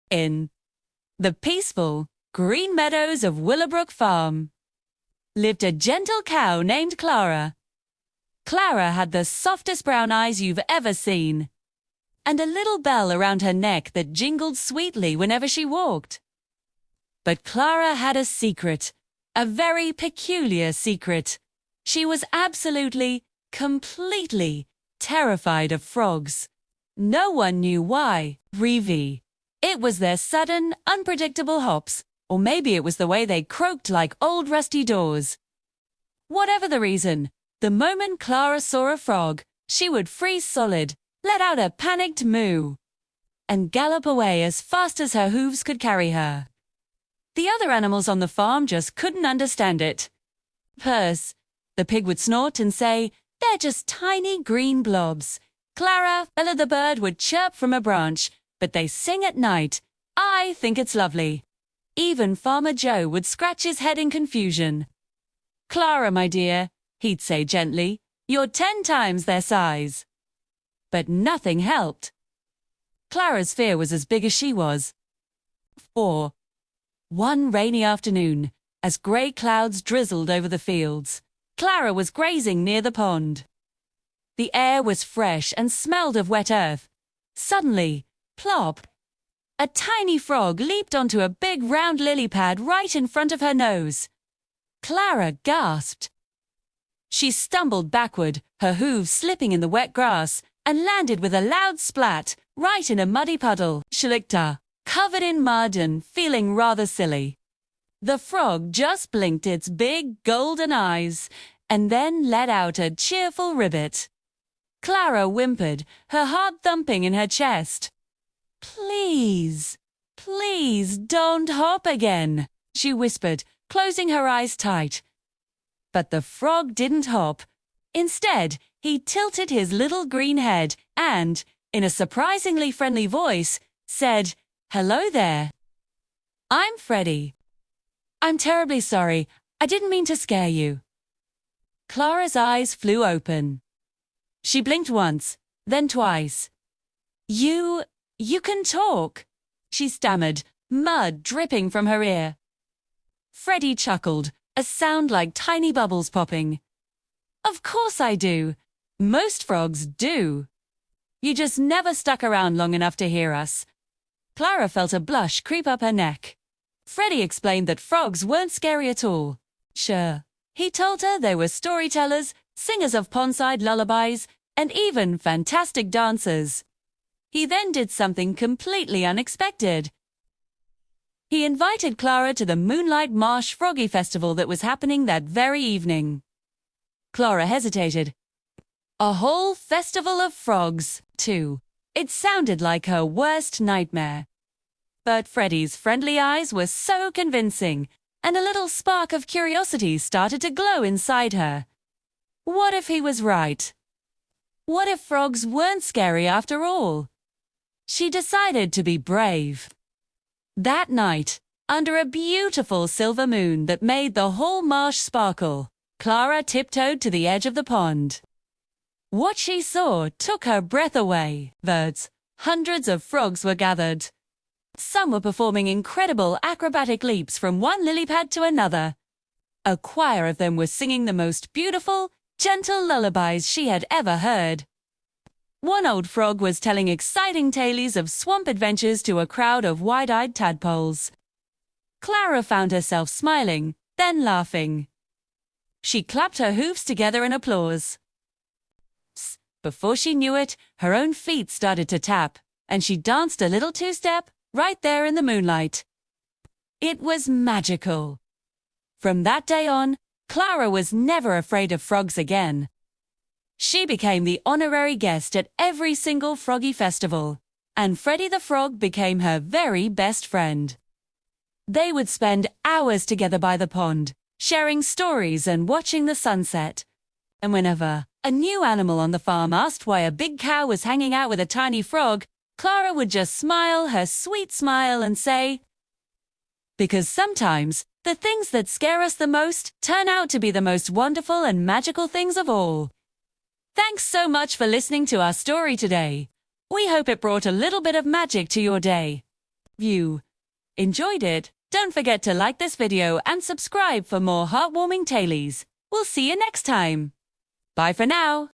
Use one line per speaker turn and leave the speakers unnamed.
In the peaceful, green meadows of Willowbrook Farm lived a gentle cow named Clara. Clara had the softest brown eyes you've ever seen, and a little bell around her neck that jingled sweetly whenever she walked. But Clara had a secret, a very peculiar secret. She was absolutely, completely terrified of frogs. No one knew why. Reevy. It was their sudden, unpredictable hops, or maybe it was the way they croaked like old rusty doors. Whatever the reason, the moment Clara saw a frog, she would freeze solid, let out a panicked moo, and gallop away as fast as her hooves could carry her. The other animals on the farm just couldn't understand it. Purse. The pig would snort and say, "They're just tiny green blobs." Clara, Bella the bird, would chirp from a branch, "But they sing at night. I think it's lovely." Even Farmer Joe would scratch his head in confusion. "Clara, my dear," he'd say gently, "you're 10 times their size." But nothing helped. Clara's fear was as big as she was. One rainy afternoon, as grey clouds drizzled over the fields, Clara was grazing near the pond. The air was fresh and smelled of wet earth. Suddenly, plop! A tiny frog leaped onto a big round lily pad right in front of her nose. Clara gasped. She stumbled backward, her hooves slipping in the wet grass, and landed with a loud splat right in a muddy puddle. Schlichter, covered in mud and feeling rather silly. The frog just blinked its big golden eyes and then let out a cheerful ribbit. Clara whimpered, her heart thumping in her chest. "Please, please don't hop again," she whispered, closing her eyes tight. But the frog didn't hop. Instead, he tilted his little green head and, in a surprisingly friendly voice, said, "Hello there. I'm Freddie. I'm terribly sorry. I didn't mean to scare you." Clara's eyes flew open. She blinked once, then twice. You can talk," she stammered, mud dripping from her ear. Freddie chuckled, a sound like tiny bubbles popping. "Of course I do. Most frogs do. You just never stuck around long enough to hear us." Clara felt a blush creep up her neck. Freddie explained that frogs weren't scary at all. Sure. He told her they were storytellers, singers of pondside lullabies, and even fantastic dancers. He then did something completely unexpected. He invited Clara to the Moonlight Marsh Froggy Festival that was happening that very evening. Clara hesitated. A whole festival of frogs, too. It sounded like her worst nightmare. But Freddie's friendly eyes were so convincing, and a little spark of curiosity started to glow inside her. What if he was right? What if frogs weren't scary after all? She decided to be brave. That night, under a beautiful silver moon that made the whole marsh sparkle, Clara tiptoed to the edge of the pond. What she saw took her breath away. Birds, hundreds of frogs were gathered. Some were performing incredible acrobatic leaps from one lily pad to another. A choir of them was singing the most beautiful, gentle lullabies she had ever heard. One old frog was telling exciting tales of swamp adventures to a crowd of wide-eyed tadpoles. Clara found herself smiling, then laughing. She clapped her hooves together in applause. Before she knew it, her own feet started to tap, and she danced a little two-step right there in the moonlight. It was magical. From that day on, Clara was never afraid of frogs again. She became the honorary guest at every single Froggy Festival, and Freddie the Frog became her very best friend. They would spend hours together by the pond, sharing stories and watching the sunset. And whenever a new animal on the farm asked why a big cow was hanging out with a tiny frog, Clara would just smile her sweet smile and say, "Because sometimes the things that scare us the most turn out to be the most wonderful and magical things of all." Thanks so much for listening to our story today. We hope it brought a little bit of magic to your day. view. Enjoyed it? Don't forget to like this video and subscribe for more heartwarming tailies. We'll see you next time. Bye for now.